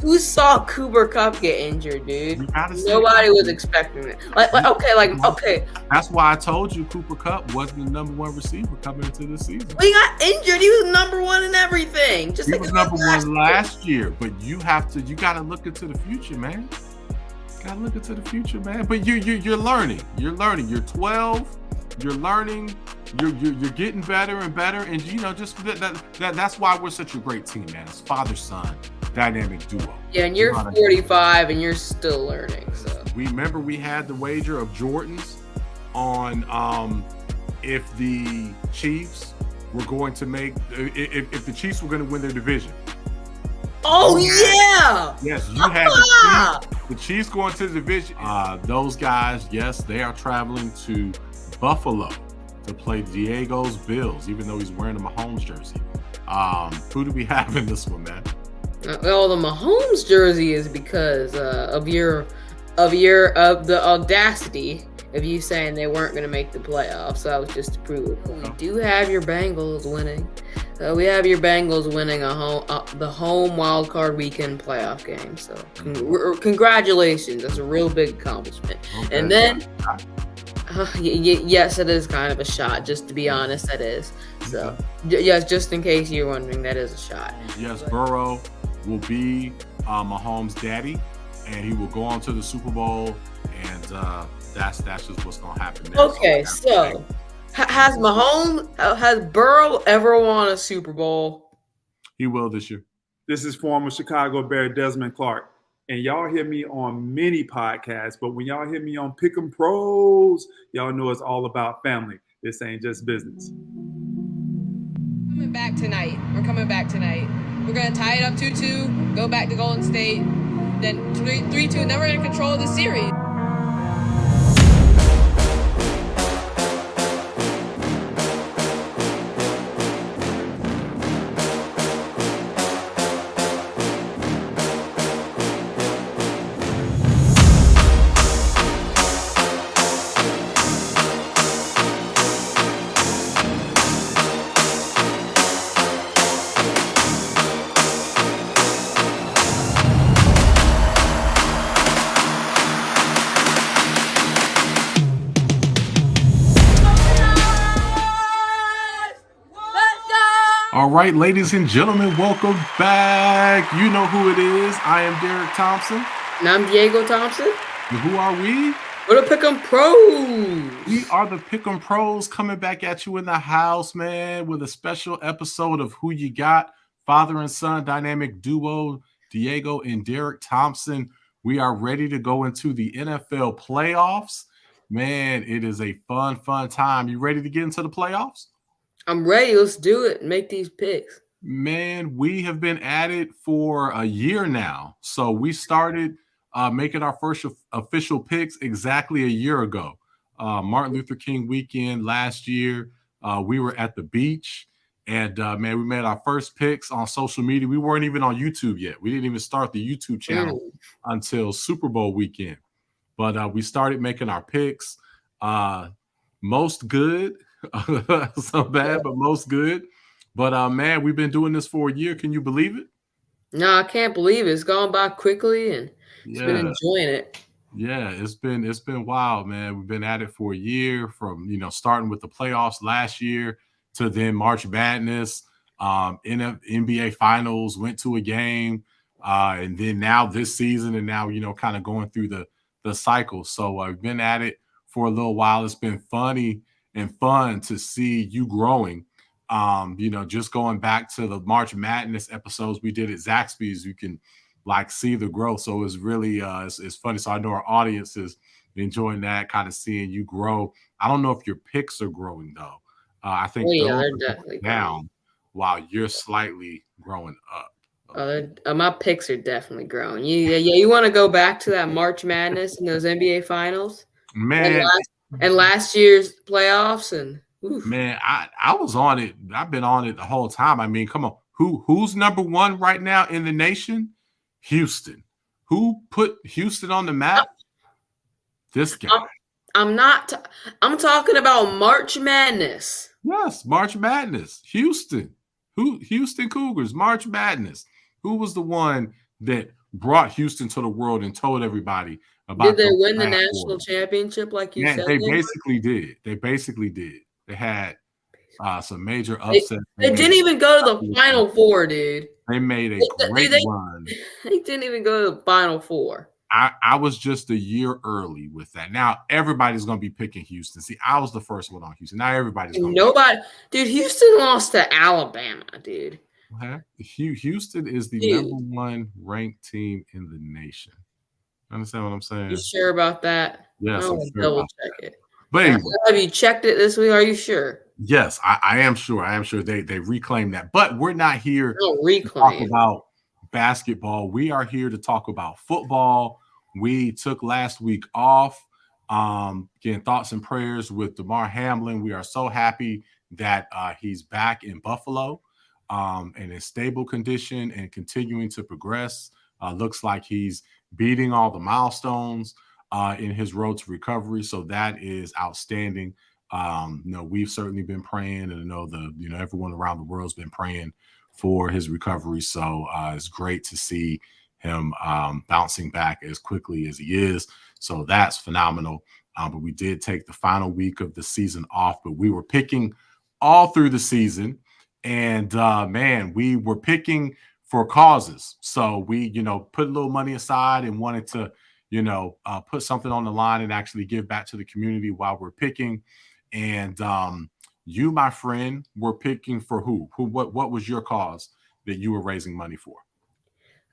Who saw Cooper Kupp get injured, dude? Nobody was expecting it. Okay. That's why I told you Cooper Kupp wasn't the number one receiver coming into this season. He got injured. He was number one in everything. He was number one last year. But you gotta look into the future, man. Gotta look into the future, man. But you're learning. You're learning. You're 12. You're learning. You're getting better and better. And just that's why we're such a great team, man. It's father-son dynamic duo. Yeah, and you're 45 and you're still learning. So we had the wager of Jordans on if the Chiefs were going to make if the Chiefs were going to win their division. Oh yeah! Yes, you had the Chiefs going to the division. Those guys, yes, they are traveling to Buffalo to play Diego's Bills, even though he's wearing a Mahomes jersey. Who do we have in this one, man? Well, the Mahomes jersey is because of the audacity of you saying they weren't going to make the playoffs. So that was just to prove it. We do have your Bengals winning. We have your Bengals winning the home wild card weekend playoff game. So congratulations. That's a real big accomplishment. Okay. And then, yes, it is kind of a shot. Just to be honest, that is. So, yes, just in case you're wondering, that is a shot. Yes, Burrow will be Mahomes' daddy, and he will go on to the Super Bowl, and that's just what's going to happen there. Okay, so has Burrow ever won a Super Bowl? He will this year. This is former Chicago Bear Desmond Clark, and y'all hear me on many podcasts, but when y'all hear me on Pick'em Pros, y'all know it's all about family. This ain't just business. We're coming back tonight. We're going to tie it up 2-2, go back to Golden State, then 3-2, and then we're going to control the series. All right, ladies and gentlemen, welcome back. You know who it is. I am Derek Thompson. And I'm Diego Thompson. And who are we? We're the Pick'em Pros. We are the Pick'em Pros coming back at you in the house, man, with a special episode of Who You Got, father and son dynamic duo, Diego and Derek Thompson. We are ready to go into the NFL playoffs. Man, it is a fun time. You ready to get into the playoffs? I'm ready. Let's do it. Make these picks. Man, we have been at it for a year now. So we started making our first official picks exactly a year ago. Martin Luther King weekend last year. We were at the beach. And, man, we made our first picks on social media. We weren't even on YouTube yet. We didn't even start the YouTube channel until Super Bowl weekend. But we started making our picks. Most good. Some bad, but most good. But man, we've been doing this for a year. Can you believe it? No, I can't believe it. It's gone by quickly, and it's been enjoying it. Yeah, it's been wild, man. We've been at it for a year, from starting with the playoffs last year to then March Madness, NBA Finals, went to a game, and then now this season, and now kind of going through the cycle. So I've been at it for a little while. It's been funny and fun to see you growing. Just going back to the March Madness episodes we did at Zaxby's, you can see the growth. So it's really it's funny. So I know our audience is enjoying that, kind of seeing you grow. I don't know if your picks are growing though. I think they're definitely down while you're slightly growing up. My picks are definitely growing. You want to go back to that March Madness and those NBA Finals, man. And last year's playoffs, and oof. Man, I was on it. I've been on it the whole time. I mean, come on, who's number one right now in the nation? Houston. Who put Houston on the map? This guy. I'm talking about March Madness. Yes, March Madness. Houston. Houston Cougars, March Madness. Who was the one that brought Houston to the world and told everybody about. Did they win the national championship like you said? They basically did. They had some major upsets. They didn't even go to the Final Four, dude. They made a great run. They didn't even go to the Final Four. I was just a year early with that. Now everybody's going to be picking Houston. See, I was the first one on Houston. Now everybody's going. Dude. Houston lost to Alabama, dude. Okay. Houston is the number 1 ranked team in the nation. Understand what I'm saying? You sure about that? Yes, I'm sure double check it. But anyway, have you checked it this week? Are you sure? Yes, I am sure. I am sure they reclaimed that. But we're not here to talk about basketball. We are here to talk about football. We took last week off. Getting thoughts and prayers with DeMar Hamlin. We are so happy that he's back in Buffalo and in stable condition and continuing to progress. Looks like he's beating all the milestones in his road to recovery. So that is outstanding. We've certainly been praying, and I know everyone around the world's been praying for his recovery. So it's great to see him bouncing back as quickly as he is. So that's phenomenal. But we did take the final week of the season off, but we were picking all through the season, and we were picking for causes. So we, put a little money aside and wanted to, put something on the line and actually give back to the community while we're picking. And you, my friend, were picking for who? What was your cause that you were raising money for?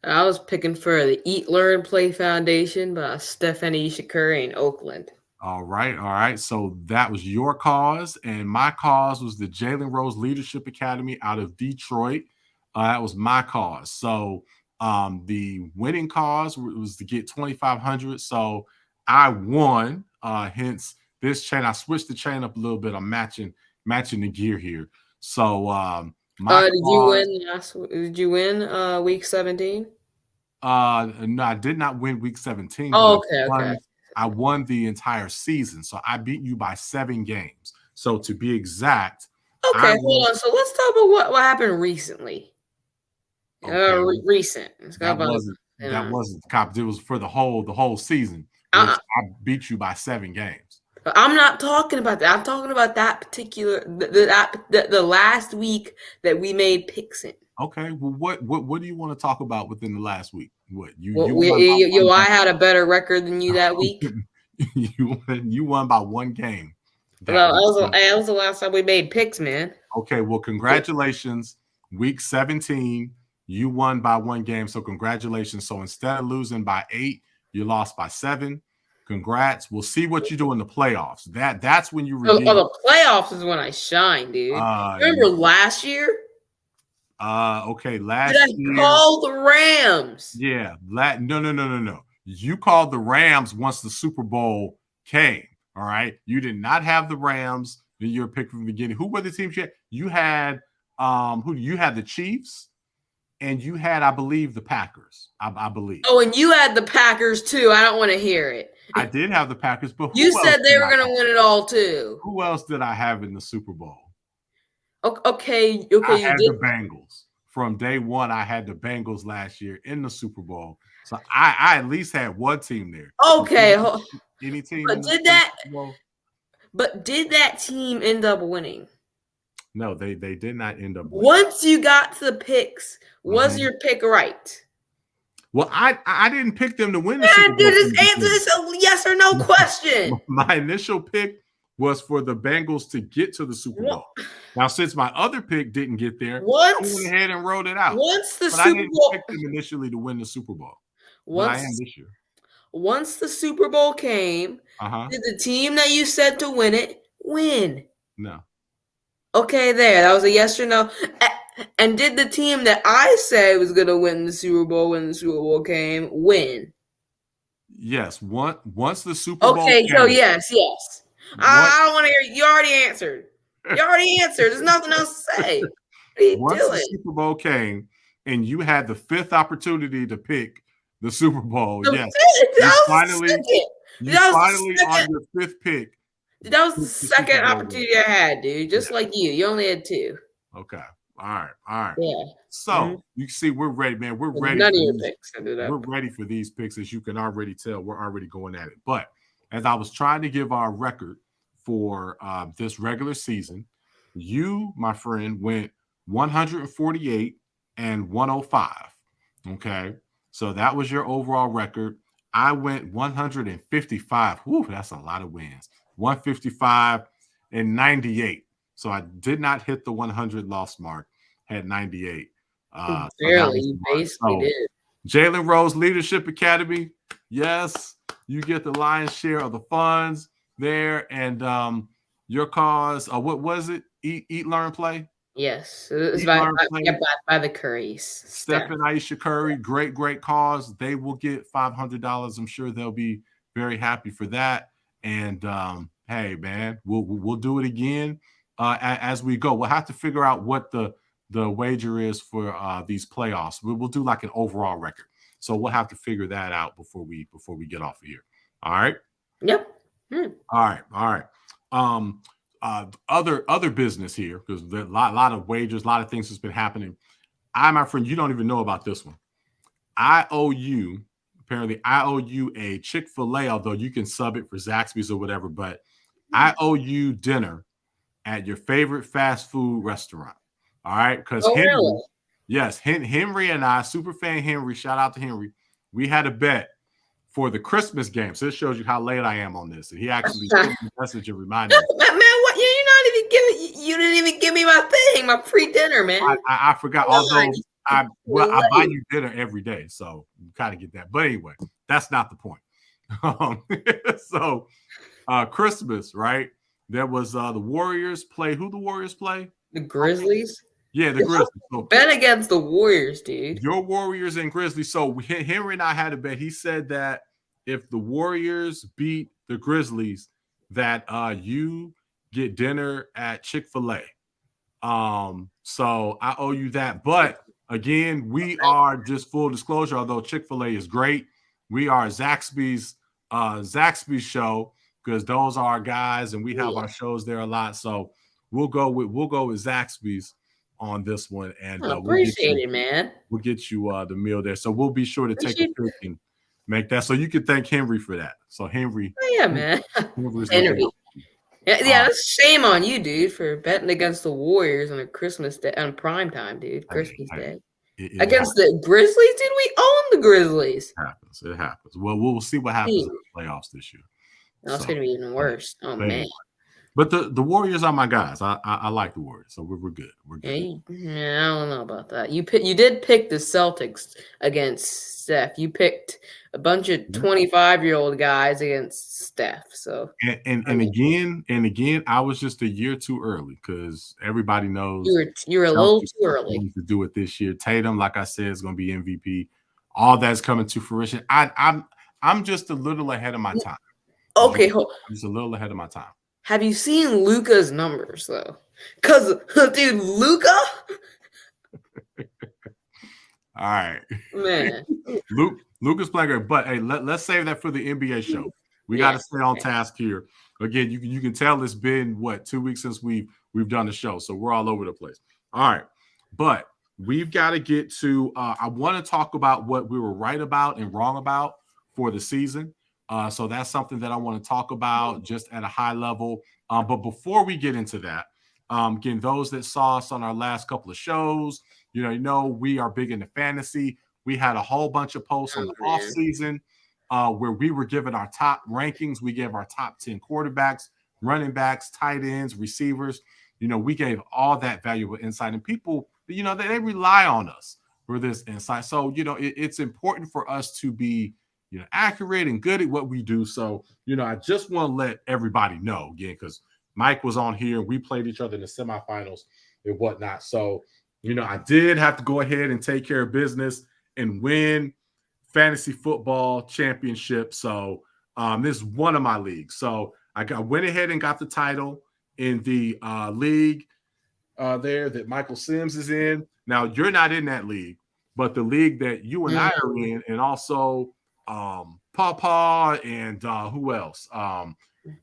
I was picking for the Eat, Learn, Play Foundation by Stephanie Shakuri in Oakland. All right. So that was your cause, and my cause was the Jalen Rose Leadership Academy out of Detroit. That was my cause. So the winning cause was to get $2,500. So I won. Hence this chain. I switched the chain up a little bit. I'm matching the gear here. So did you win week 17? No, I did not win week 17. Oh, okay. I won the entire season. So I beat you by 7 games. So to be exact. Okay, hold on. So let's talk about what happened recently. Okay. Recent. That wasn't the cop. It was for the whole season. I beat you by 7 games. But I'm not talking about that. I'm talking about that particular the last week that we made picks in. Okay. Well, what do you want to talk about within the last week? What I had a better record than you that week. you won by 1 game. That was the last time we made picks, man. Okay. Well, congratulations. Week 17, you won by 1 game. So congratulations. So instead of losing by 8, you lost by 7. Congrats. We'll see what you do in the playoffs. That's when you redeem. The playoffs is when I shine, dude. Remember last year? Okay, last year. I called the Rams. Yeah. No. You called the Rams once the Super Bowl came. All right. You did not have the Rams in your pick from the beginning. Who were the teams you had? You had you had the Chiefs, and you had, I believe, the Packers. I believe. Oh, and you had the Packers too. I don't want to hear it. I did have the Packers, but you said they were going to win it all too. Who else did I have in the Super Bowl? Okay. I had the Bengals. From day one, I had the Bengals last year in the Super Bowl. So I at least had one team there. Okay. Any team? But did that team end up winning? No, they did not end up winning. Once you got to the picks, was your pick right? Well, I didn't pick them to win the Super Bowl. Just answer this a yes or no question. My initial pick was for the Bengals to get to the Super Bowl. Now, since my other pick didn't get there, I went ahead and wrote it out. I didn't pick them initially to win the Super Bowl. I am this year. Once the Super Bowl came, did the team that you said to win it win? No. Okay, there. That was a yes or no. And did the team that I said was going to win the Super Bowl when the Super Bowl came win? Yes. Once the Super Bowl came. So yes. I don't want to hear. You already answered. There's nothing else to say. What are you Once doing? the Super Bowl came and you had the 5th opportunity to pick the Super Bowl, yes. You finally on your 5th pick. That was the second opportunity I had, dude. Just like you. You only had 2. Okay. All right. Yeah. So you see, we're ready, man. We're ready. None of your picks. We're ready for these picks, as you can already tell. We're already going at it. But as I was trying to give our record for this regular season, you, my friend, went 148 and 105. Okay, so that was your overall record. I went 155. Whew, that's a lot of wins. 155 and 98. So I did not hit the 100 loss mark. Had 98. Barely, you basically did. Jalen Rose Leadership Academy. Yes, you get the lion's share of the funds there. And your cause, what was it? Eat, Learn, Play? Yes. It's by the Currys. Steph and Aisha Curry, great cause. They will get $500. I'm sure they'll be very happy for that. And hey, man, we'll do it again as we go. We'll have to figure out what the wager is for these playoffs. We'll do like an overall record. So we'll have to figure that out before we get off of here. All right. Yep. All right. Other business here, because there's a lot of wagers, a lot of things that's been happening. My friend, you don't even know about this one. I owe you a Chick-fil-A, although you can sub it for Zaxby's or whatever, but I owe you dinner at your favorite fast food restaurant. All right. Because Henry and I, superfan Henry, shout out to Henry, we had a bet for the Christmas game. So this shows you how late I am on this. And he actually sent me a message and reminded me. Man, what? You didn't even give me my thing, my free dinner, man. I forgot. Although I buy you dinner every day, so you kind of get that. But anyway, that's not the point. So Christmas, right? There was the Warriors play. Who the Warriors play? The Grizzlies. Yeah, the Grizzlies. So, bet against the Warriors, dude. Your Warriors and Grizzlies. So Henry and I had a bet. He said that if the Warriors beat the Grizzlies, that you get dinner at Chick-fil-A. So I owe you that. But again, we are, just full disclosure, although Chick-fil-A is great, we are Zaxby's show, because those are our guys and we have our shows there a lot. So we'll go with Zaxby's on this one, and appreciate it, man. We'll get you the meal there. So we'll be sure to take a pic and make that. So you can thank Henry for that. So Henry, man. Henry. Yeah, that's shame on you, dude, for betting against the Warriors on a Christmas day, on prime time, dude. Christmas day. Against the Grizzlies, dude. We own the Grizzlies. It happens. Well, we'll see what happens in the playoffs this year. That's going to be even worse. Oh, man. But the Warriors are my guys. I like the Warriors, so we're good. We're good. Yeah, I don't know about that. You did pick the Celtics against Steph. You picked a bunch of 25-year-old guys against Steph. So and again, I was just a year too early, because everybody knows you were a little too early to do it this year. Tatum, like I said, is going to be MVP. All that's coming to fruition. I'm just a little ahead of my time. Okay, I'm just a little ahead of my time. Have you seen Luka's numbers though? Because dude, Luka. All right, man. Luka's playing great, but hey, let's save that for the NBA show. We got to stay on task here. Again, you can tell it's been 2 weeks since we've done the show, so we're all over the place. All right, but we've got to get to. I want to talk about what we were right about and wrong about for the season. So that's something that I want to talk about just at a high level. But before we get into that, again, those that saw us on our last couple of shows, you know, we are big into fantasy. We had a whole bunch of posts on the off season where we were giving our top rankings. We gave our top 10 quarterbacks, running backs, tight ends, receivers. You know, we gave all that valuable insight, and people, you know, they rely on us for this insight. So, you know, it's important for us to be, you know, accurate and good at what we do. So, you know, I just want to let everybody know again, because Mike was on here and we played each other in the semifinals and whatnot. So, you know, I did have to go ahead and take care of business and win fantasy football championship. So this is one of my leagues. So I went ahead and got the title in the league there that Michael Sims is in. Now, you're not in that league, but the league that you and I are in, and also Pawpaw and who else?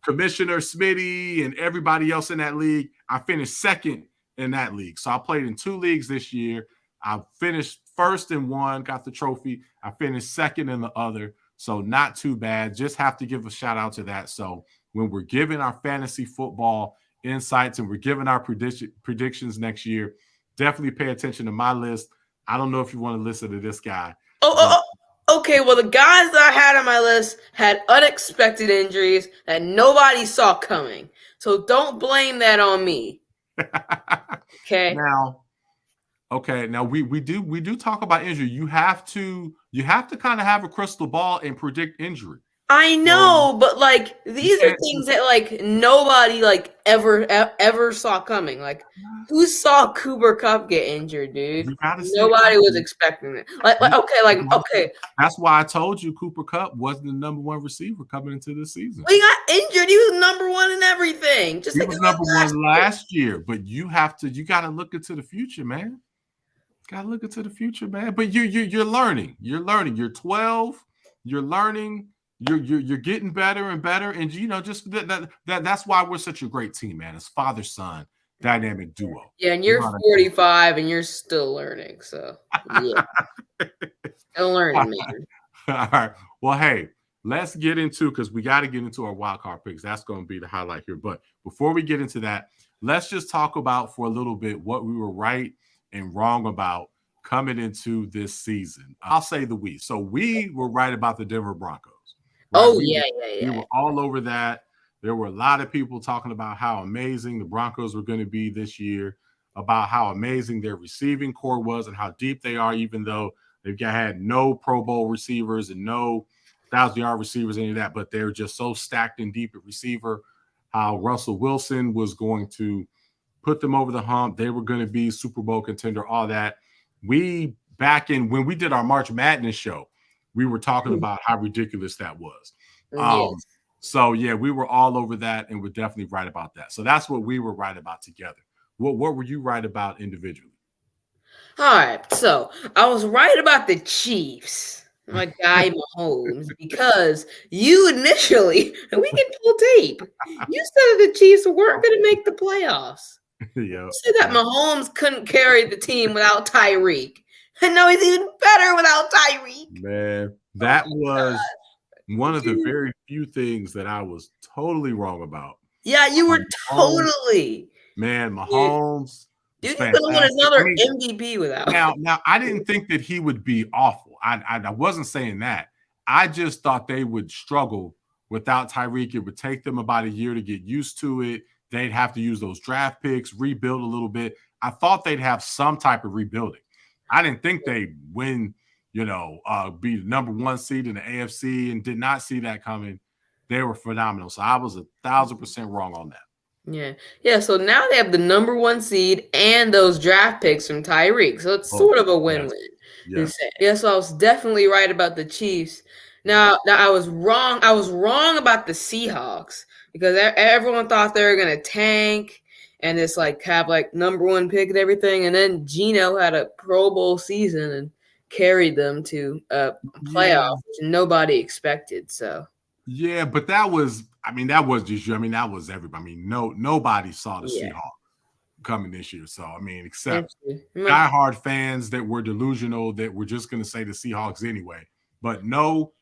Commissioner Smitty and everybody else in that league. I finished second in that league. So I played in 2 leagues this year. I finished first in one, got the trophy. I finished second in the other. So not too bad. Just have to give a shout out to that. So when we're giving our fantasy football insights and we're giving our predictions next year, definitely pay attention to my list. I don't know if you want to listen to this guy. Okay. Well, the guys that I had on my list had unexpected injuries that nobody saw coming. So don't blame that on me. Okay. Now we do talk about injury. You have to kind of have a crystal ball and predict injury. I know, but like these are things that like nobody like ever saw coming. Like, who saw Cooper Kupp get injured, dude? Nobody was expecting it. Okay. That's why I told you Cooper Kupp wasn't the number 1 receiver coming into this season. He got injured. He was number 1 in everything. He was number 1 last year, but you got to look into the future, man. Got to look into the future, man. But you're learning. You're learning. You're 12. You're learning. You're getting better and better, and just that's why we're such a great team, man. It's father-son dynamic duo. Yeah, and you're 45 and you're still learning. So yeah, still learning, man. All right. Well, hey, let's get into, because we got to get into our wild card picks. That's going to be the highlight here. But before we get into that, let's just talk about for a little bit what we were right and wrong about coming into this season. I'll say the we. So we were right about the Denver Broncos. Right? We were all over that. There were a lot of people talking about how amazing the Broncos were going to be this year, about how amazing their receiving core was and how deep they are, even though they've had no Pro Bowl receivers and no 1,000-yard receivers, any of that, but they're just so stacked and deep at receiver, how Russell Wilson was going to put them over the hump. They were going to be Super Bowl contender, all that. When we did our March Madness show, we were talking about how ridiculous that was. Yes. So, yeah, we were all over that, and we're definitely right about that. So that's what we were right about together. What were you right about individually? All right. So I was right about the Chiefs, my guy Mahomes, because you initially, and we can pull tape, you said the Chiefs weren't going to make the playoffs. You said that Mahomes couldn't carry the team without Tyreek. And now he's even better without Tyreek. Man, that was one of the very few things that I was totally wrong about. Yeah, you were totally. Man, Mahomes. Dude, he's going to win another MVP without. Now, I didn't think that he would be awful. I wasn't saying that. I just thought they would struggle without Tyreek. It would take them about a year to get used to it. They'd have to use those draft picks, rebuild a little bit. I thought they'd have some type of rebuilding. I didn't think they'd win, be the number 1 seed in the AFC, and did not see that coming. They were phenomenal. So I was 1,000% wrong on that. Yeah. So now they have the number 1 seed and those draft picks from Tyreek. So it's sort of a win-win. Yeah. So I was definitely right about the Chiefs. Now I was wrong. I was wrong about the Seahawks because everyone thought they were going to tank and just have number 1 pick and everything. And then Geno had a Pro Bowl season and carried them to a playoff, which nobody expected. So yeah, but that was just you. That was everybody. Nobody saw the Seahawks coming this year. So except diehard fans that were delusional that were just going to say the Seahawks anyway. But no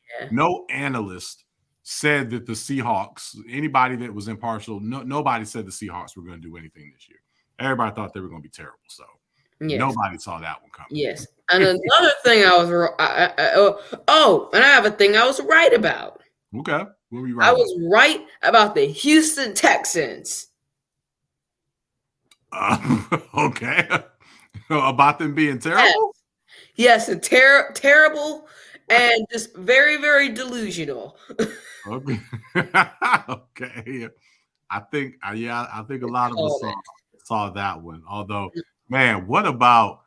analyst said that the Seahawks, anybody that was impartial, nobody said the Seahawks were going to do anything this year. Everybody thought they were going to be terrible. So nobody saw that one coming. Yes. And another thing I was and I have a thing I was right about. Okay. What were you right about? I was right about the Houston Texans. Okay. About them being terrible? Yes, terrible and just very, very delusional. Okay. Okay. I think a lot of us saw that one. Although, man, what about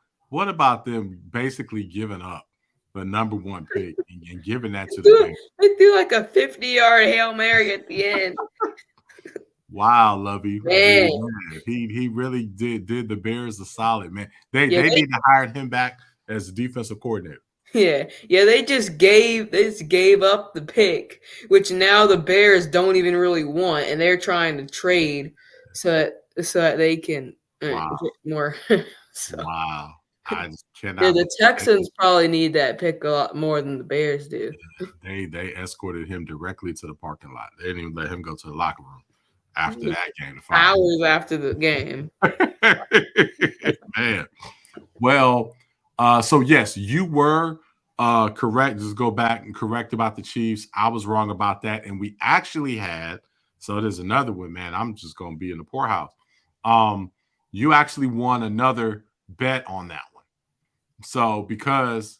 them basically giving up the number 1 pick and giving that to the Bengals? They threw a 50-yard Hail Mary at the end. Wow, Lovey. Man. He really did the Bears a solid, man. They need to hire him back as defensive coordinator. Yeah. They just gave up the pick, which now the Bears don't even really want, and they're trying to trade so that they can Wow. more. So. Wow. I just cannot. Yeah, the Texans probably need that pick a lot more than the Bears do. They escorted him directly to the parking lot. They didn't even let him go to the locker room after that game. Hours after the game. Man. Well, so yes, you were correct. Just go back and correct about the Chiefs. I was wrong about that. And we actually had, so there's another one, man. I'm just going to be in the poorhouse. You actually won another bet on that one. So because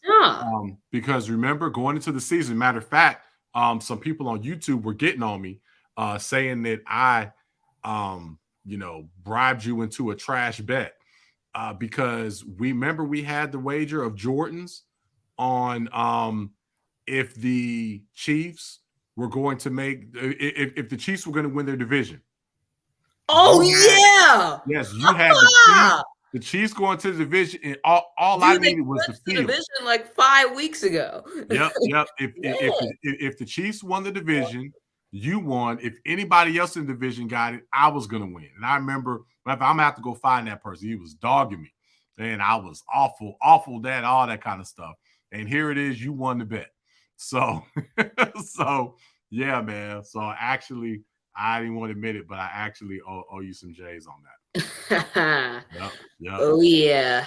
remember, going into the season, matter of fact, some people on YouTube were getting on me saying that I bribed you into a trash bet. Because we had the wager of Jordans on if the Chiefs were going to if the Chiefs were going to win their division. Oh, yeah. Yes, you had the Chiefs going to the division, and all I needed was the field. Division like 5 weeks ago. Yep. If the Chiefs won the division, you won. If anybody else in the division got it, I was going to win. And I remember, I'm going to have to go find that person. He was dogging me. And I was awful, that, all that kind of stuff. And here it is. You won the bet. So, yeah, man. So actually, I didn't want to admit it, but I actually owe you some J's on that. Yep. Oh, yeah.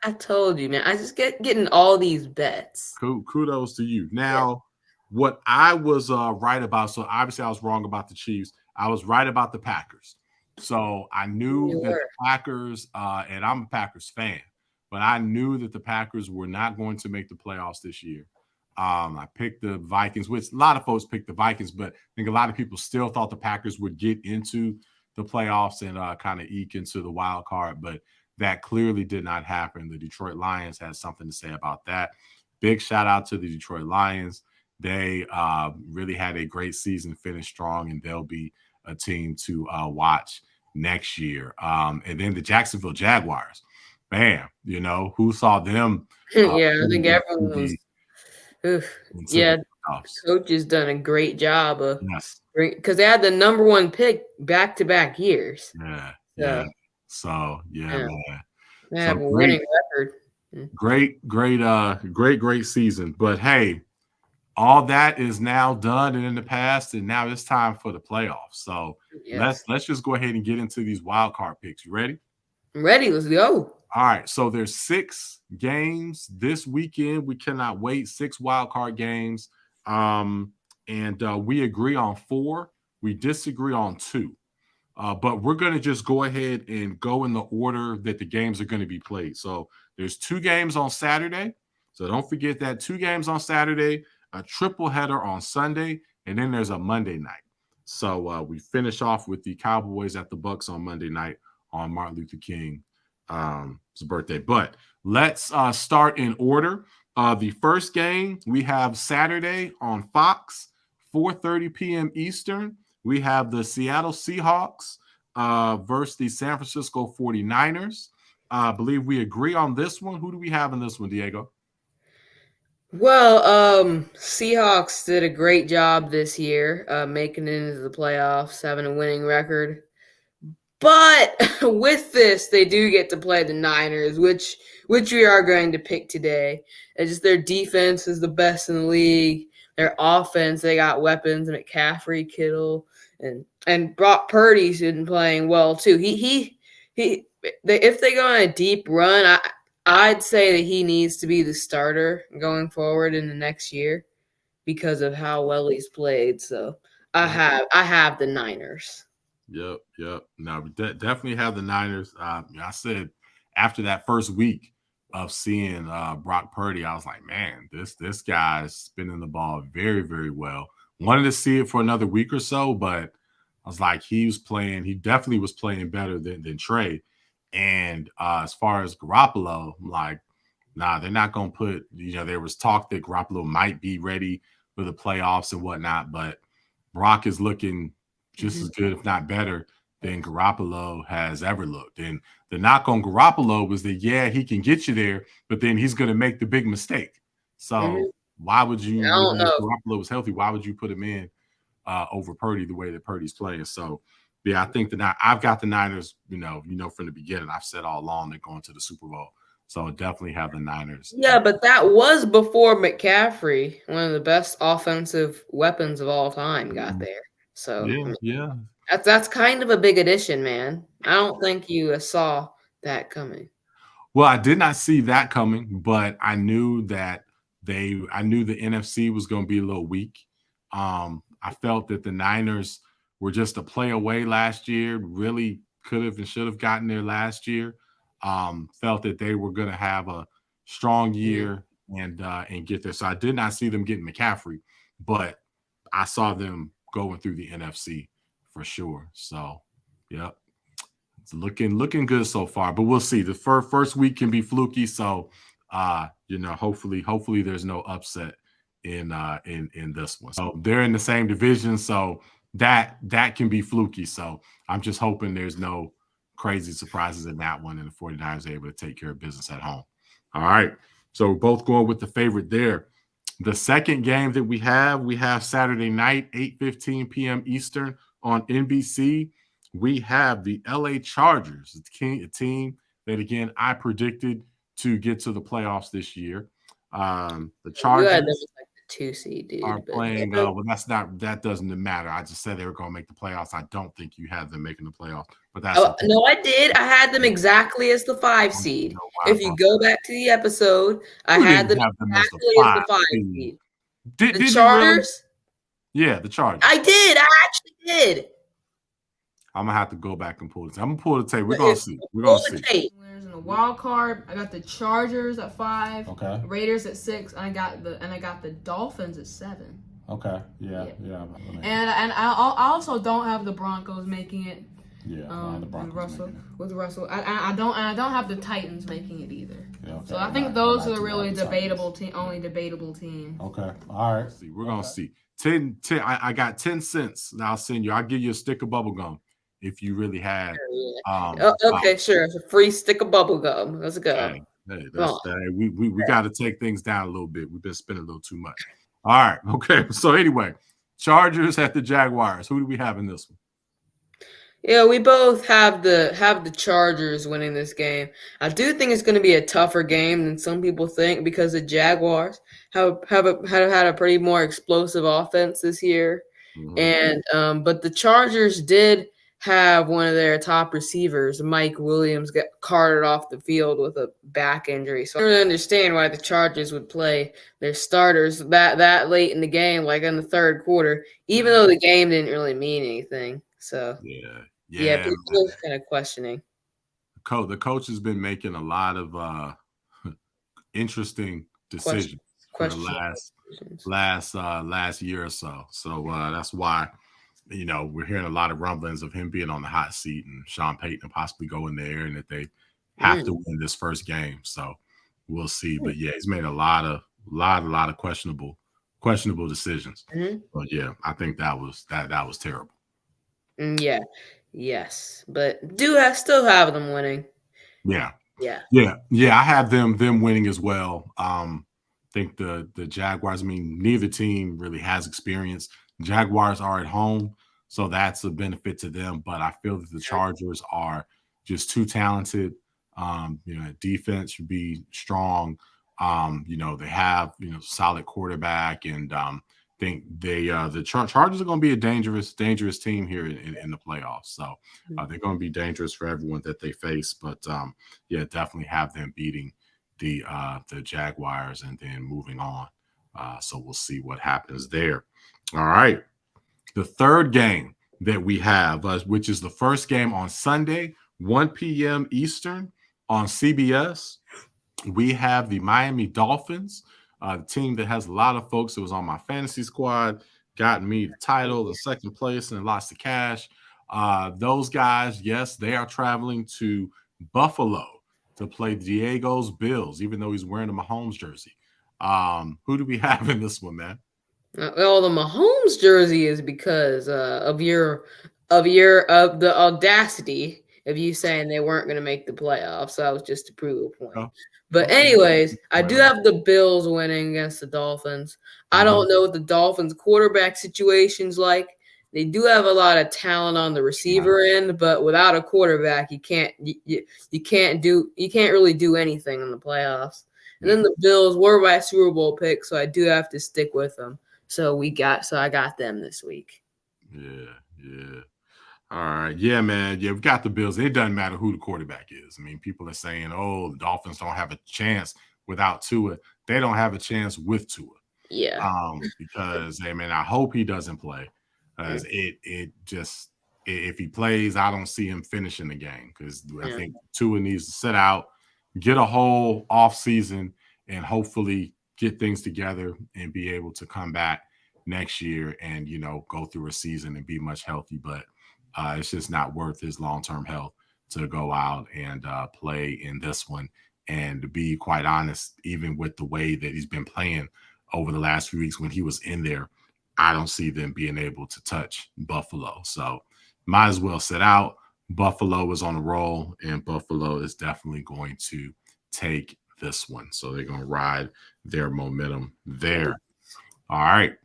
I told you, man. I just getting all these bets. Kudos to you. Now, what I was right about, so obviously I was wrong about the Chiefs. I was right about the Packers. So I knew that the Packers, and I'm a Packers fan, but I knew that the Packers were not going to make the playoffs this year. I picked the Vikings, which a lot of folks picked the Vikings, but I think a lot of people still thought the Packers would get into the playoffs and kind of eke into the wild card, but that clearly did not happen. The Detroit Lions had something to say about that. Big shout out to the Detroit Lions. They really had a great season, finished strong, and they'll be a team to watch next year. And then the Jacksonville Jaguars, man, who saw them? I think everyone was. Coach has done a great job of because they had the number one pick back-to-back years. Man. They have a winning record. Great season. But hey, all that is now done and in the past, and now it's time for the playoffs. So let's just go ahead and get into these wild card picks. You ready? I'm ready. Let's go. All right. So there's 6 games this weekend. We cannot wait. 6 wild card games. And we agree on 4. We disagree on 2. But we're going to just go ahead and go in the order that the games are going to be played. So there's 2 games on Saturday. So don't forget that 2 games on Saturday, a triple header on Sunday, and then there's a Monday night. So we finish off with the Cowboys at the Bucs on Monday night on Martin Luther King's birthday. But let's start in order. The first game we have Saturday on Fox, 4:30 p.m. Eastern. We have the Seattle Seahawks versus the San Francisco 49ers. I believe we agree on this one. Who do we have in this one, Diego? Well, Seahawks did a great job this year making it into the playoffs, having a winning record. But with this, they do get to play the Niners, which we are going to pick today. It's just their defense is the best in the league. Their offense, they got weapons, McCaffrey, Kittle, and Brock Purdy's been playing well too. If they go on a deep run, I'd say that he needs to be the starter going forward in the next year because of how well he's played. So I have the Niners. Yep. No, we definitely have the Niners. I said after that first week of seeing Brock Purdy, I was like, man, this guy's spinning the ball very, very well. Wanted to see it for another week or so, but I was like, he definitely was playing better than Trey. And as far as Garoppolo, I'm like, nah, they're not going to put, there was talk that Garoppolo might be ready for the playoffs and whatnot, but Brock is looking just as good, if not better, than Garoppolo has ever looked. And the knock on Garoppolo was that, he can get you there, but then he's going to make the big mistake. So why would you, if Garoppolo was healthy, why would you put him in over Purdy the way that Purdy's playing? So Yeah, I think I've got the Niners, from the beginning. I've said all along they're going to the Super Bowl. So I'll definitely have the Niners. Yeah, but that was before McCaffrey, one of the best offensive weapons of all time, got there. So yeah. That's kind of a big addition, man. I don't think you saw that coming. Well, I did not see that coming, but I knew that I knew the NFC was going to be a little weak. I felt that the Niners were just a play away last year, really could have and should have gotten there last year. Felt that they were going to have a strong year and get there. So I did not see them getting McCaffrey, but I saw them going through the NFC for sure. So, yep. It's looking good so far, but we'll see. The first week can be fluky, so hopefully there's no upset in this one. So they're in the same division, so that can be fluky. So I'm just hoping there's no crazy surprises in that one, and the 49ers are able to take care of business at home. All right, so we're both going with the favorite there. The second game that we have Saturday night, 8:15 p.m. Eastern on NBC. We have the LA Chargers, a team that, again, I predicted to get to the playoffs this year. The Chargers like the 2 seed, dude, are playing. Well, that doesn't matter. I just said they were going to make the playoffs. I don't think you had them making the playoffs, but that's okay. No, I did. I had them exactly as the 5 seed. If you go back to the episode, I had them exactly as the 5 seed. The Chargers? Yeah, the Chargers. I did. I actually did. I'm gonna have to go back and pull the tape. I'm gonna pull the tape. We're gonna see. We're gonna see. Winners in the wild card. I got the Chargers at 5. Okay. Raiders at 6. And I got the Dolphins at 7. Okay. Yeah. And I also don't have the Broncos making it. Yeah. The Broncos with Russell. I don't have the Titans making it either. Yeah, okay. So I think those are the really only debatable team. Okay. All right. We're gonna see. 10, I got 10 cents that I'll send you. I'll give you a stick of bubble gum if you really had. Okay, sure. It's a free stick of bubble gum. Let's go. We got to take things down a little bit. We've been spending a little too much. All right. Okay. So anyway, Chargers at the Jaguars. Who do we have in this one? Yeah, we both have the Chargers winning this game. I do think it's going to be a tougher game than some people think because the Jaguars have had a pretty more explosive offense this year, and but the Chargers did have one of their top receivers, Mike Williams, get carted off the field with a back injury. So I don't really understand why the Chargers would play their starters that late in the game, like in the third quarter, even though the game didn't really mean anything. So yeah, people are kind of questioning. The coach has been making a lot of interesting decisions for the last year or so. So that's why we're hearing a lot of rumblings of him being on the hot seat and Sean Payton possibly going there, and that they have to win this first game. So we'll see. But yeah, he's made a lot of questionable decisions. But yeah, I think that was terrible. Yeah. Yes, but I still have them winning. Yeah. I have them winning as well. Think the Jaguars. I mean, neither team really has experience. Jaguars are at home, so that's a benefit to them. But I feel that the Chargers are just too talented. Defense should be strong. They have solid quarterback, and think the Chargers are going to be a dangerous team here in the playoffs. So they're going to be dangerous for everyone that they face. But definitely have them beating the Jaguars and then moving on. So we'll see what happens there. All right. The third game that we have, which is the first game on Sunday, 1 p.m. Eastern on CBS, we have the Miami Dolphins. The team that has a lot of folks that was on my fantasy squad, got me the title, the second place, and lots of cash. Those guys, yes, they are traveling to Buffalo to play Diego's Bills, even though he's wearing a Mahomes jersey. Who do we have in this one, man? Well, the Mahomes jersey is because of the audacity of you saying they weren't going to make the playoffs. So that was just to prove a point. But anyways, I do have the Bills winning against the Dolphins. I don't know what the Dolphins quarterback situation's like. They do have a lot of talent on the receiver end, but without a quarterback, you can't really do anything in the playoffs. And then the Bills were my Super Bowl pick, so I do have to stick with them. So I got them this week. Yeah. All right. Yeah, man. Yeah, we've got the Bills. It doesn't matter who the quarterback is. I mean, people are saying, oh, the Dolphins don't have a chance without Tua. They don't have a chance with Tua. Yeah. Because, hey, man, I hope he doesn't play. If he plays, I don't see him finishing the game because I think Tua needs to sit out, get a whole off season, and hopefully get things together and be able to come back next year and, go through a season and be much healthy. But it's just not worth his long-term health to go out and play in this one. And to be quite honest, even with the way that he's been playing over the last few weeks when he was in there, I don't see them being able to touch Buffalo. So might as well sit out. Buffalo is on a roll, and Buffalo is definitely going to take this one. So they're going to ride their momentum there. All right.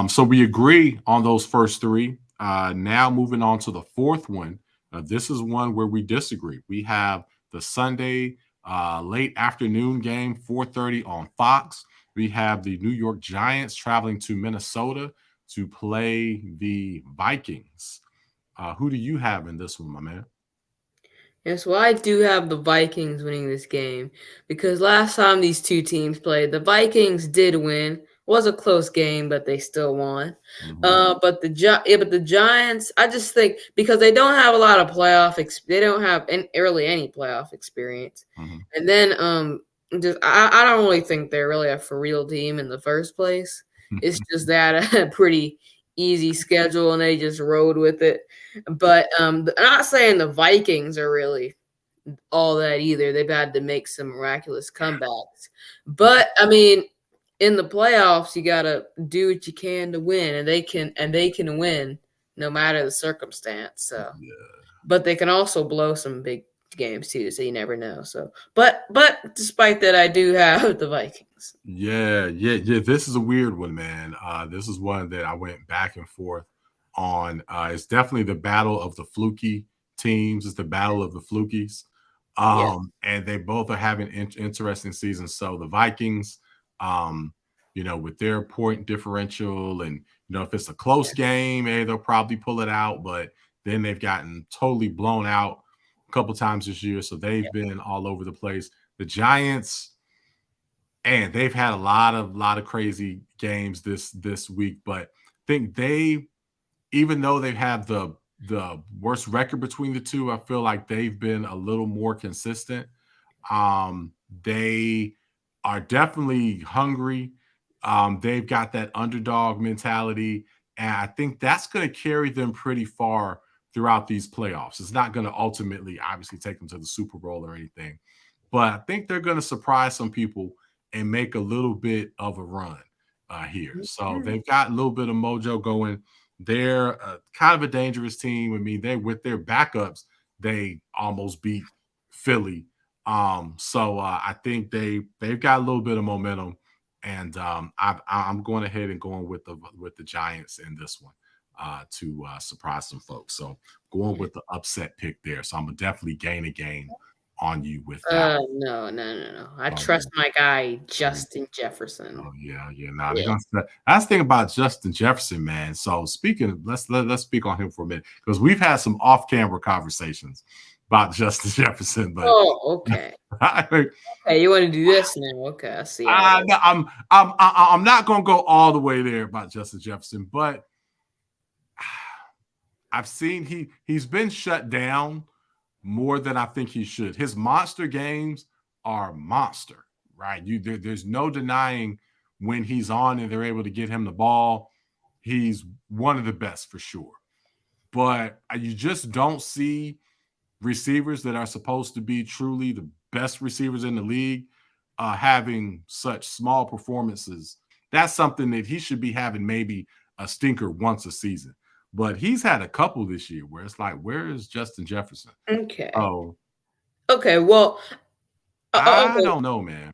So we agree on those first three. Now moving on to the fourth one. This is one where we disagree. We have the Sunday late afternoon game, 4:30 on Fox. We have the New York Giants traveling to Minnesota to play the Vikings. Who do you have in this one, my man? Yes, well, I do have the Vikings winning this game because last time these two teams played, the Vikings did win. It was a close game, but they still won. But the Giants, I just think because they don't have a lot of they don't have any playoff experience, and then I don't really think they're really a for real team in the first place. It's just that a pretty easy schedule and they just rode with it. But I'm not saying the Vikings are really all that either. They've had to make some miraculous comebacks. But I mean, in the playoffs, you gotta do what you can to win, and they can win no matter the circumstance. So but they can also blow some big games too, so you never know. So but despite that, I do have the Vikings. Yeah. This is a weird one, man. This is one that I went back and forth on. It's definitely the battle of the fluky teams. It's the battle of the flukies. And they both are having interesting seasons. So the Vikings, with their point differential, and if it's a close game, they'll probably pull it out. But then they've gotten totally blown out a couple times this year, so they've been all over the place. The Giants, and they've had a lot of crazy games this week, but I think even though they have the worst record between the two, I feel like they've been a little more consistent. They are definitely hungry. They've got that underdog mentality, and I think that's going to carry them pretty far throughout these playoffs. It's not going to ultimately, obviously, take them to the Super Bowl or anything, but I think they're going to surprise some people and make a little bit of a run here. So they've got a little bit of mojo going. They're kind of a dangerous team. I mean, with their backups, they almost beat Philly. So I think they've got a little bit of momentum, and I'm going ahead and going with the Giants in this one to surprise some folks. So going with the upset pick there. So I'm gonna definitely gain a game on you with that. No. I trust my guy Justin Jefferson. Oh yeah. They're gonna that's the thing about Justin Jefferson, man. So let's speak on him for a minute, because we've had some off-camera conversations about Justin Jefferson. But okay. Okay, you want to do this now? Okay, I see. I'm not gonna go all the way there about Justin Jefferson, but I've seen he's been shut down more than I think he should. His monster games are monster, right? There's no denying when he's on and they're able to get him the ball. He's one of the best for sure. But you just don't see receivers that are supposed to be truly the best receivers in the league having such small performances. That's something that he should be having maybe a stinker once a season. But he's had a couple this year where it's like, where is Justin Jefferson? Okay. Oh. Okay. Well, I don't know, man.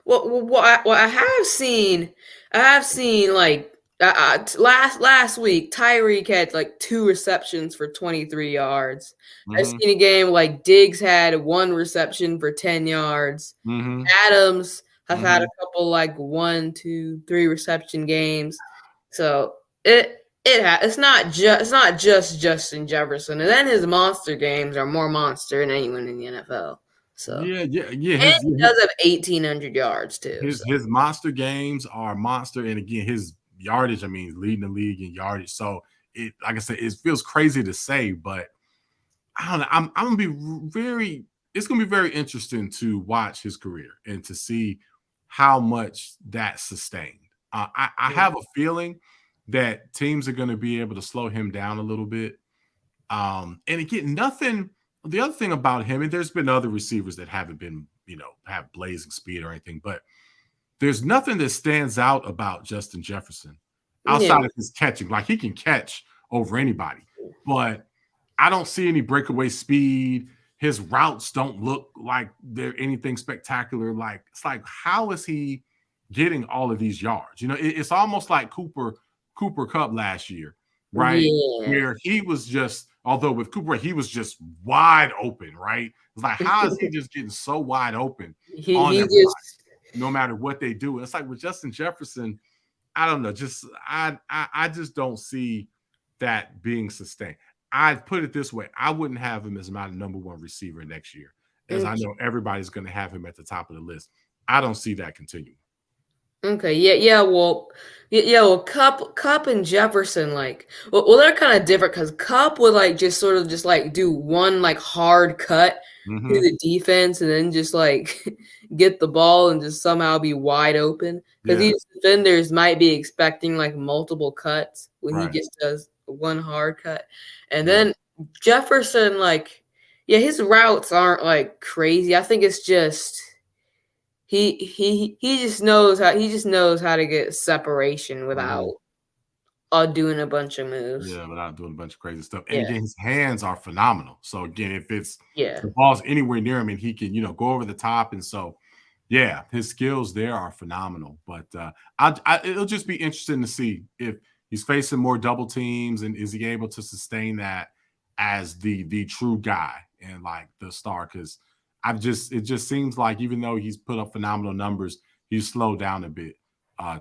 Well, I have seen like Last week, Tyreek had like 2 receptions for 23 yards. I've Mm-hmm. seen a game like Diggs had 1 reception for 10 yards. Mm-hmm. Adams has had Mm-hmm. a couple like 1, 2, 3 reception games. So it's not just Justin Jefferson, and then his monster games are more monster than anyone in the NFL. So Yeah. and he does have 1,800 yards too. His monster games are monster, and again, his yardage, I mean, leading the league in yardage. So it, like I said, it feels crazy to say, but I don't know. I'm gonna be very. It's gonna be very interesting to watch his career and to see how much that sustained. I have a feeling that teams are going to be able to slow him down a little bit. And again, nothing. The other thing about him, and there's been other receivers that haven't been, have blazing speed or anything, but there's nothing that stands out about Justin Jefferson outside of his catching. Like, he can catch over anybody, but I don't see any breakaway speed. His routes don't look like they're anything spectacular. Like, it's like, how is he getting all of these yards? It's almost like Cooper Kupp last year, right? Yeah. Where he was just, although with Cooper, he was just wide open, right? It's like, how is he just getting so wide open no matter what they do? And it's like with Justin Jefferson, I don't know. I just don't see that being sustained. I'd put it this way. I wouldn't have him as my number 1 receiver next year, as I know everybody's going to have him at the top of the list. I don't see that continuing. Okay, yeah. Well, Kupp and Jefferson, they're kind of different because Kupp would just do one hard cut through the defense and then just get the ball and just somehow be wide open, because these defenders might be expecting multiple cuts when he just does one hard cut. And then Jefferson, his routes aren't crazy. I think it's just he just knows how to get separation without doing a bunch of moves. Yeah, without doing a bunch of crazy stuff. And again, his hands are phenomenal. So again, if it's the ball's anywhere near him, and he can, go over the top. And so, yeah, his skills there are phenomenal. But it'll just be interesting to see if he's facing more double teams, and is he able to sustain that as the true guy and the star? Because it just seems like, even though he's put up phenomenal numbers, he's slowed down a bit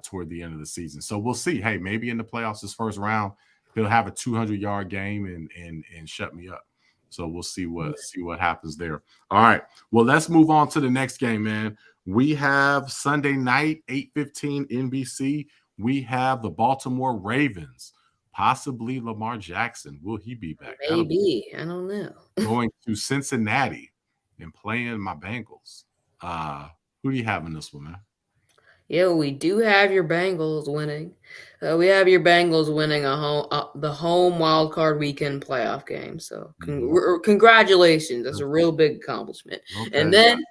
toward the end of the season. So we'll see. Hey, maybe in the playoffs, this first round, he'll have a 200-yard game and shut me up. So we'll see what happens there. All right. Well, let's move on to the next game, man. We have Sunday night, 8:15 NBC. We have the Baltimore Ravens, possibly Lamar Jackson. Will he be back? Maybe. I don't know. Going to Cincinnati and playing my Bengals. Who do you have in this one, man? Yeah, we do have your Bengals winning. We have your Bengals winning the home wild card weekend playoff game. So congratulations. That's a real big accomplishment. Okay. And then,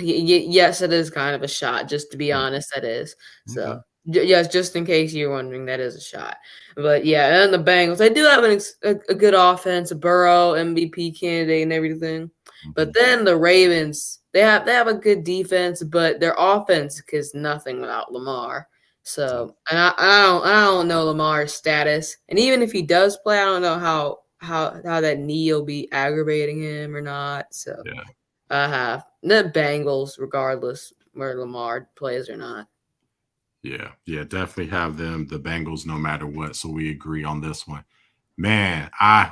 yes, it is kind of a shot. Just to be honest, that is. So, yes, just in case you're wondering, that is a shot. But yeah, and the Bengals, they do have a good offense, a Burrow MVP candidate and everything. But then the Ravens, they have a good defense, but their offense is nothing without Lamar. So, and I don't know Lamar's status, and even if he does play, I don't know how that knee will be aggravating him or not. So, I have the Bengals, regardless where Lamar plays or not. Yeah, definitely have them, the Bengals, no matter what. So we agree on this one, man. I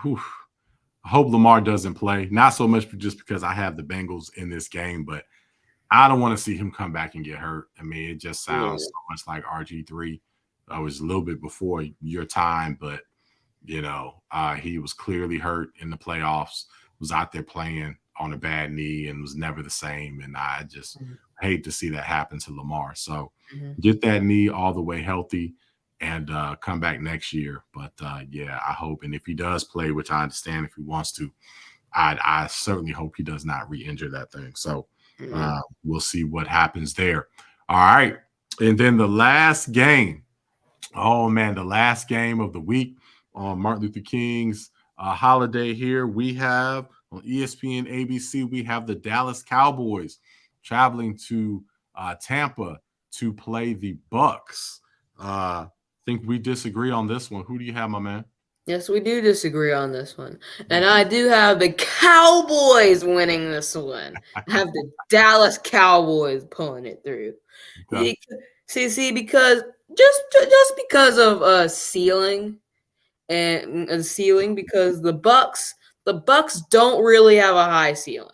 hope Lamar doesn't play. Not so much just because I have the Bengals in this game, but I don't want to see him come back and get hurt. I mean, it just sounds so much like RG3. I was a little bit before your time, but he was clearly hurt in the playoffs, was out there playing on a bad knee and was never the same. And I just hate to see that happen to Lamar. So get that knee all the way healthy and come back next year. But I hope. And if he does play, which I understand if he wants to, I certainly hope he does not re-injure that thing. So we'll see what happens there. All right. And then the last game. Oh, man, the last game of the week on Martin Luther King's holiday here. We have on ESPN ABC, we have the Dallas Cowboys traveling to Tampa to play the Bucks. think we disagree on this one. Who do you have, my man? Yes, we do disagree on this one. And I do have the Cowboys winning this one. I have the Dallas Cowboys pulling it through. Okay. See, because just because of ceiling and ceiling, because the Bucks don't really have a high ceiling.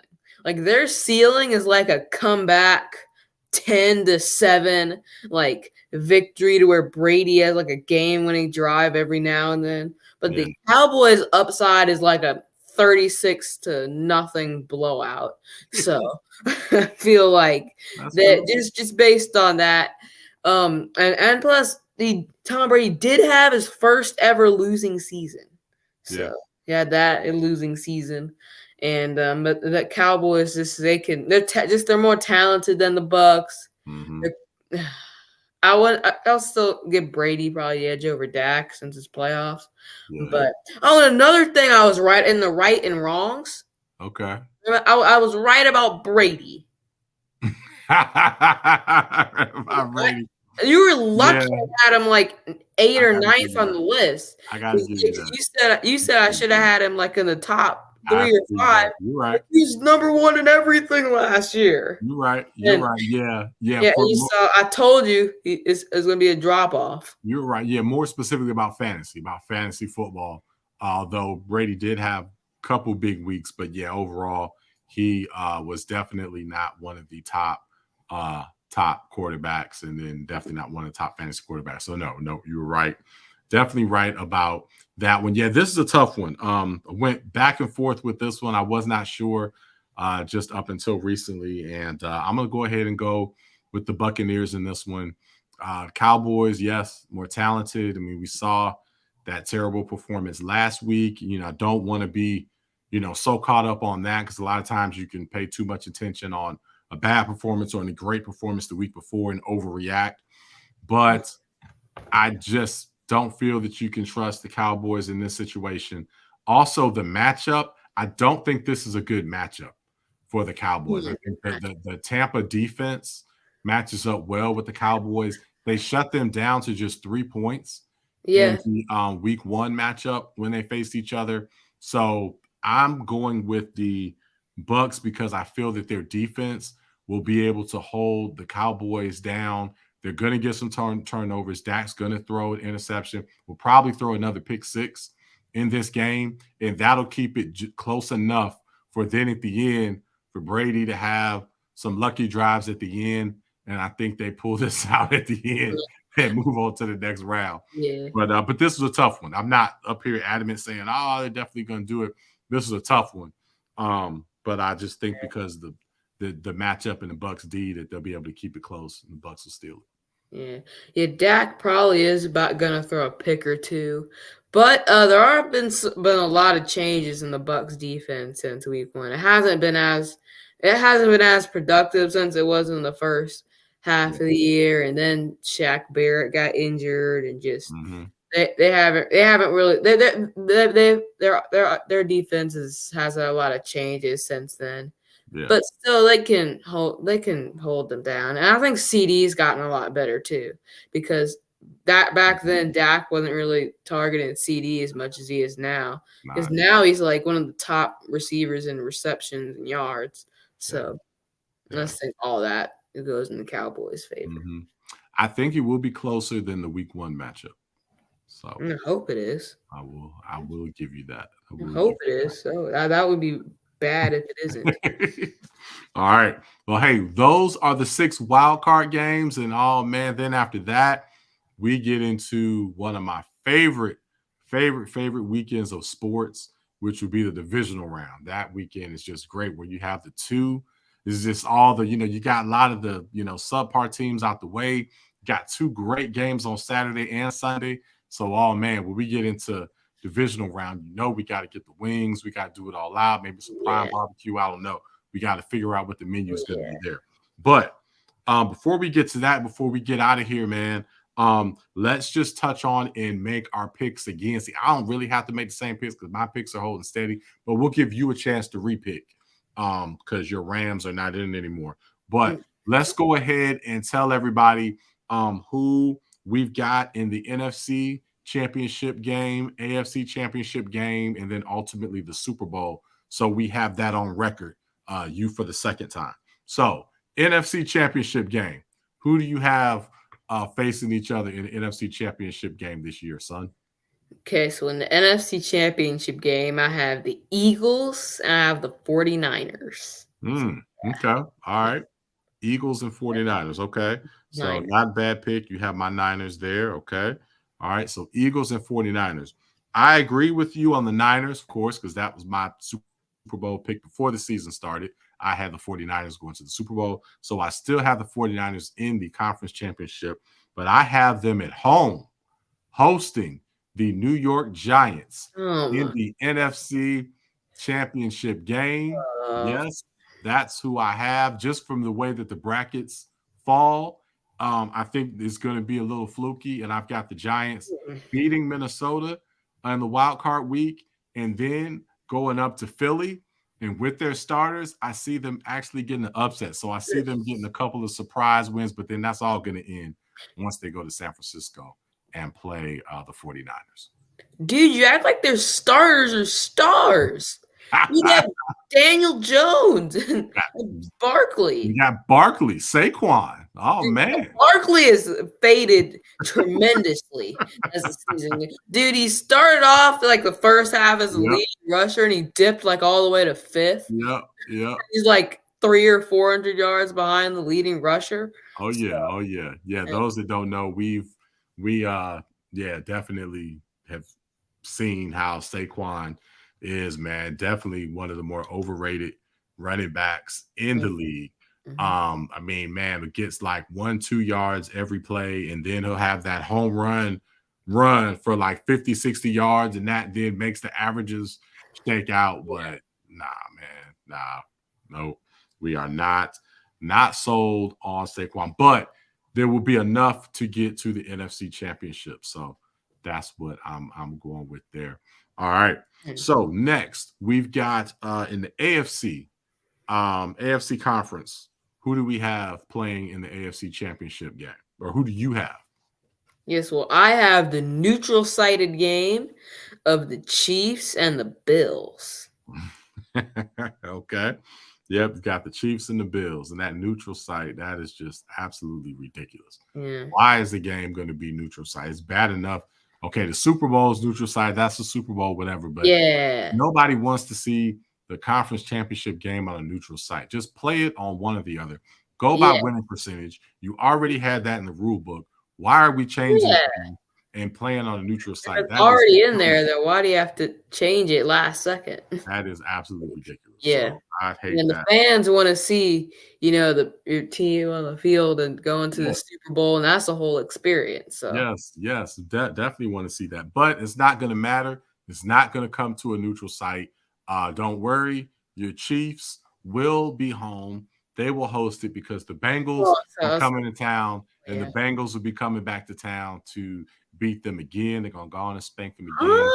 Like their ceiling is like a comeback 10-7 like victory to where Brady has like a game-winning drive every now and then. But the Cowboys' upside is like a 36-0 blowout. So I feel like that just based on that, and plus Tom Brady did have his first ever losing season. So he had that in losing season. And but the Cowboys they're more talented than the Bucks. Mm-hmm. I'll still give Brady probably the edge over Dak since it's playoffs. Yeah. But another thing, I was right in the right and wrongs. Okay. I was right about Brady. About Brady. You were lucky I had him like 8th or 9th on the list. I gotta give you that. You said I should have had him like in the top 3 or 5. You're right. He's number 1 in everything last year. You're right. Right. Yeah. I told you it's going to be a drop off. You're right. Yeah. More specifically about fantasy football. Although Brady did have a couple big weeks, but overall he was definitely not one of the top quarterbacks, and then definitely not one of the top fantasy quarterbacks. So no, you were right. Definitely right about that one. Yeah, this is a tough one. I went back and forth with this one. I was not sure just up until recently, and I'm going to go ahead and go with the Buccaneers in this one. Cowboys, yes, more talented. I mean, we saw that terrible performance last week. I don't want to be, so caught up on that, because a lot of times you can pay too much attention on a bad performance or a great performance the week before and overreact. But I just don't feel that you can trust the Cowboys in this situation. Also, the matchup, I don't think this is a good matchup for the Cowboys. I think that the Tampa defense matches up well with the Cowboys. They shut them down to just 3 points in the week 1 matchup when they faced each other. So I'm going with the Bucks because I feel that their defense will be able to hold the Cowboys down. They're going to get some turnovers. Dak's going to throw an interception. We'll probably throw another pick 6 in this game, and that'll keep it close enough for then at the end for Brady to have some lucky drives at the end, and I think they pull this out at the end and move on to the next round. Yeah. But this was a tough one. I'm not up here adamant saying, they're definitely going to do it. This is a tough one. But I just think because the matchup in the Bucks D that they'll be able to keep it close and the Bucks will steal it. Yeah. Dak probably is about gonna throw a pick or two, but there have been a lot of changes in the Bucks defense since week 1. It hasn't been as productive since it was in the first half of the year, and then Shaq Barrett got injured, and just they haven't really their defense has a lot of changes since then. Yeah. But still, they can hold them down, and I think CD's gotten a lot better too, because that back then Dak wasn't really targeting CD as much as he is now, because now he's like one of the top receivers in receptions and yards. So let's think all that it goes in the Cowboys' favor. I think it will be closer than the week 1 matchup. So I hope it is. I will give you that. I hope it is. So that would be bad if it isn't. All right. Well, hey, those are the 6 wild card games, and then after that, we get into one of my favorite weekends of sports, which would be the divisional round. That weekend is just great, where you have the 2. This is just all the, you got a lot of the, subpar teams out the way. You got 2 great games on Saturday and Sunday. So, when we get into divisional round, we got to get the wings. We got to do it all out. Maybe some prime barbecue. I don't know. We got to figure out what the menu is going to be there. But before we get to that, before we get out of here, man, let's just touch on and make our picks again. See, I don't really have to make the same picks because my picks are holding steady, but we'll give you a chance to repick because your Rams are not in anymore. But let's go ahead and tell everybody who we've got in the NFC Championship game, AFC Championship game, and then ultimately the Super Bowl. So we have that on record, you for the second time. So NFC Championship game, who do you have facing each other in the NFC Championship game this year, son? Okay, so in the NFC Championship game, I have the Eagles and I have the 49ers. Okay. All right. Eagles and 49ers. Okay. So Niners. not a bad pick. You have my Niners there. Okay. All right. So Eagles and 49ers. I agree with you on the Niners, of course, because that was my Super Bowl pick before the season started. I had the 49ers going to the Super Bowl. So I still have the 49ers in the conference championship, but I have them at home hosting the New York Giants in the NFC Championship game. Yes, that's who I have just from the way that the brackets fall. I think it's going to be a little fluky, and I've got the Giants beating Minnesota on the wild card week and then going up to Philly. And with their starters, I see them actually getting an upset. So I see them getting a couple of surprise wins, but then that's all going to end once they go to San Francisco and play the 49ers. Dude, you act like their starters are stars. You got Daniel Jones and Barkley. You got Barkley, Saquon. Oh, dude, man. Barkley has faded tremendously as the season. Dude, he started off like the first half as a leading rusher, and he dipped like all the way to 5th. Yeah. He's like 300 or 400 yards behind the leading rusher. Oh, yeah. Oh, yeah. Yeah, those that don't know, we definitely have seen how Saquon is, man. Definitely one of the more overrated running backs in the league. I mean, man, it gets like 1-2 yards every play, and then he'll have that home run for like 50, 60 yards, and that then makes the averages shake out. But no, we are not sold on Saquon, but there will be enough to get to the NFC Championship. So that's what I'm going with there. All right. So next we've got in the AFC conference, who do we have playing in the AFC Championship game? Or who do you have? Yes, well, I have the neutral sided game of the Chiefs and the Bills. Okay. Yep, you've got the Chiefs and the Bills, and that neutral site, that is just absolutely ridiculous. Yeah. Why is the game going to be neutral site? It's bad enough. Okay, the Super Bowl is neutral site. That's the Super Bowl, whatever. But nobody wants to see the conference championship game on a neutral site. Just play it on one or the other. Go by winning percentage. You already had that in the rule book. Why are we changing it and playing on a neutral site? It's already in there, though. Why do you have to change it last second? That is absolutely ridiculous. Yeah. So I hate and that. The fans want to see, your team on the field and going to the Super Bowl, and that's a whole experience. So yes, definitely want to see that. But it's not going to matter. It's not going to come to a neutral site. Don't worry. Your Chiefs will be home. They will host it because the Bengals are coming to town, and the Bengals will be coming back to town to beat them again. They're going to go on and spank them again.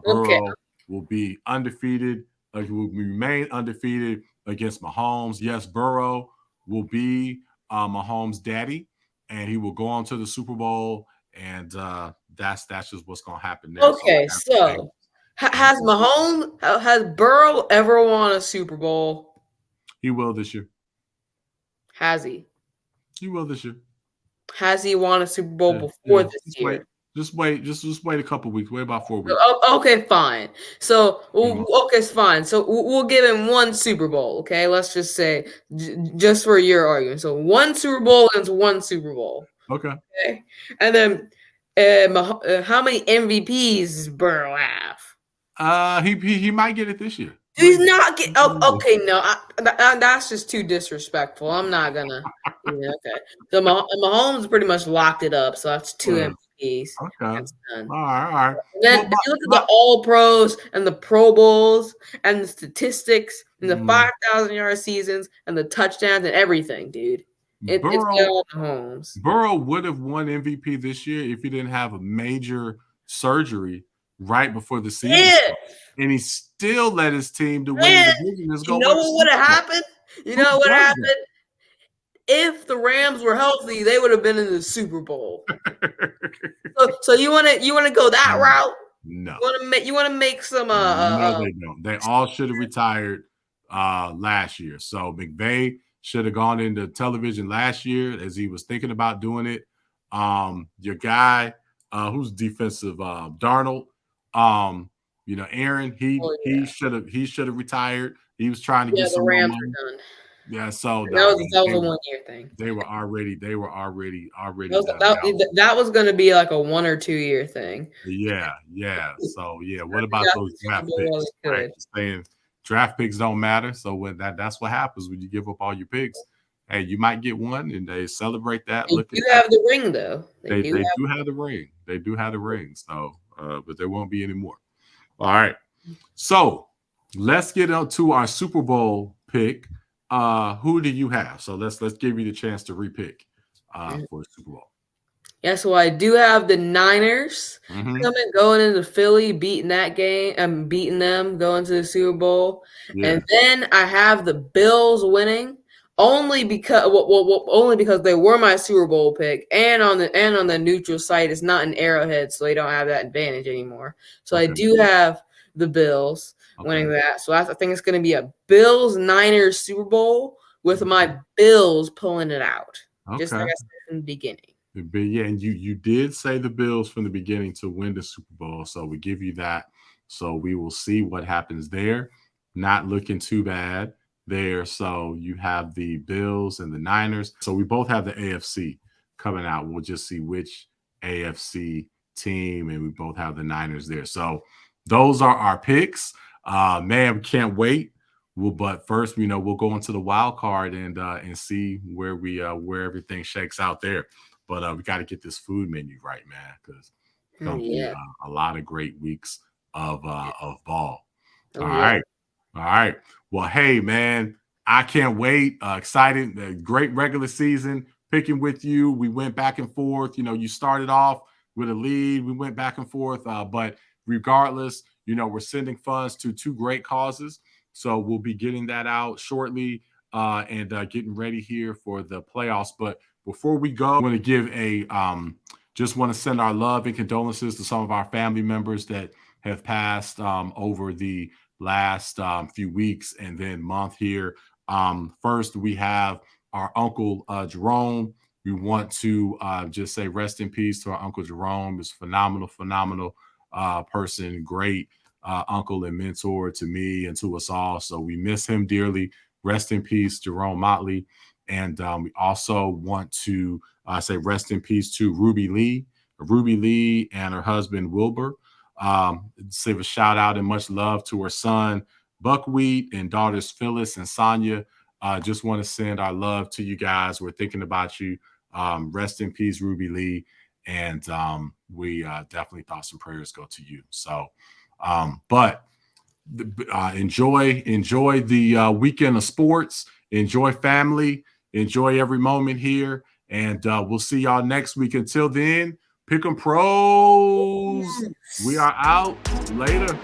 Burrow will be undefeated. He will remain undefeated against Mahomes. Yes, Burrow will be Mahomes' daddy, and he will go on to the Super Bowl, and that's just what's going to happen next. Okay, so has Burrow ever won a Super Bowl? He will this year. Has he? He will this year. Has he won a Super Bowl before this year? Just wait a couple weeks. Wait about 4 weeks. Okay, fine. So it's fine. So we'll give him one Super Bowl. Okay, let's just say, just for your argument. So one Super Bowl and one Super Bowl. Okay. And then, how many MVPs does Burrow have? He might get it this year. He's not getting. Oh, okay, no, that's just too disrespectful. I'm not gonna. Okay, so Mahomes pretty much locked it up. So that's 2 MVPs. Okay, that's done. All right. And then if you look at the All Pros and the Pro Bowls and the statistics and the 5,000-yard seasons and the touchdowns and everything, dude. It's all Mahomes. Burrow would have won MVP this year if he didn't have a major surgery right before the season. And he still led his team to win the division. You know what would have happened? You know what happened? if the Rams were healthy, they would have been in the Super Bowl. So you want to go that route? No. You want to make some no, they don't. They all should have retired last year. So McVay should have gone into television last year as he was thinking about doing it. Your guy, who's defensive, Darnold, Aaron, he should have retired. He was trying to get some the Rams more money. are done. Yeah, so that was a 1 year thing. They were already That was going to be like a 1 or 2 year thing. Yeah. So what about those draft picks? Right? Saying draft picks don't matter. So when that's what happens when you give up all your picks. Hey, you might get one, and they celebrate that. They do have the ring, though. They do have the ring. They do have the ring. So, but there won't be any more. All right. So let's get on to our Super Bowl pick. Who do you have? So let's give you the chance to repick for Super Bowl. Yeah, so I do have the Niners going into Philly, beating that game, and beating them, going to the Super Bowl. Yeah. And then I have the Bills winning only because they were my Super Bowl pick, and on the neutral site, it's not an Arrowhead, so they don't have that advantage anymore. So I do have the Bills winning that. So I think it's going to be a Bills-Niners Super Bowl with my Bills pulling it out, just like I said in the beginning. Yeah, and you did say the Bills from the beginning to win the Super Bowl, so we give you that. So we will see what happens there. Not looking too bad there. So you have the Bills and the Niners. So we both have the AFC coming out. We'll just see which AFC team, and we both have the Niners there. So those are our picks. Man, can't wait. But first, we'll go into the wild card and see where where everything shakes out there. But we got to get this food menu right, man, because it's going to be a lot of great weeks of ball. All right. Well, hey, man, I can't wait. Excited. Great regular season picking with you. We went back and forth. You started off with a lead. We went back and forth. But regardless, we're sending funds to 2 great causes. So we'll be getting that out shortly and getting ready here for the playoffs. But before we go, I want to give just want to send our love and condolences to some of our family members that have passed over the last few weeks and then month here. First, we have our Uncle Jerome. We want to just say rest in peace to our Uncle Jerome. He's a phenomenal person, great uncle and mentor to me and to us all. So we miss him dearly. Rest in peace, Jerome Motley. And we also want to say rest in peace to Ruby Lee and her husband, Wilbur. Give a shout out and much love to her son, Buckwheat, and daughters, Phyllis and Sonia. Just want to send our love to you guys. We're thinking about you. Rest in peace, Ruby Lee. And we definitely thoughts and prayers go to you. So, but enjoy the weekend of sports. Enjoy family. Enjoy every moment here. And we'll see y'all next week. Until then, Pick 'em Pros. We are out. Later.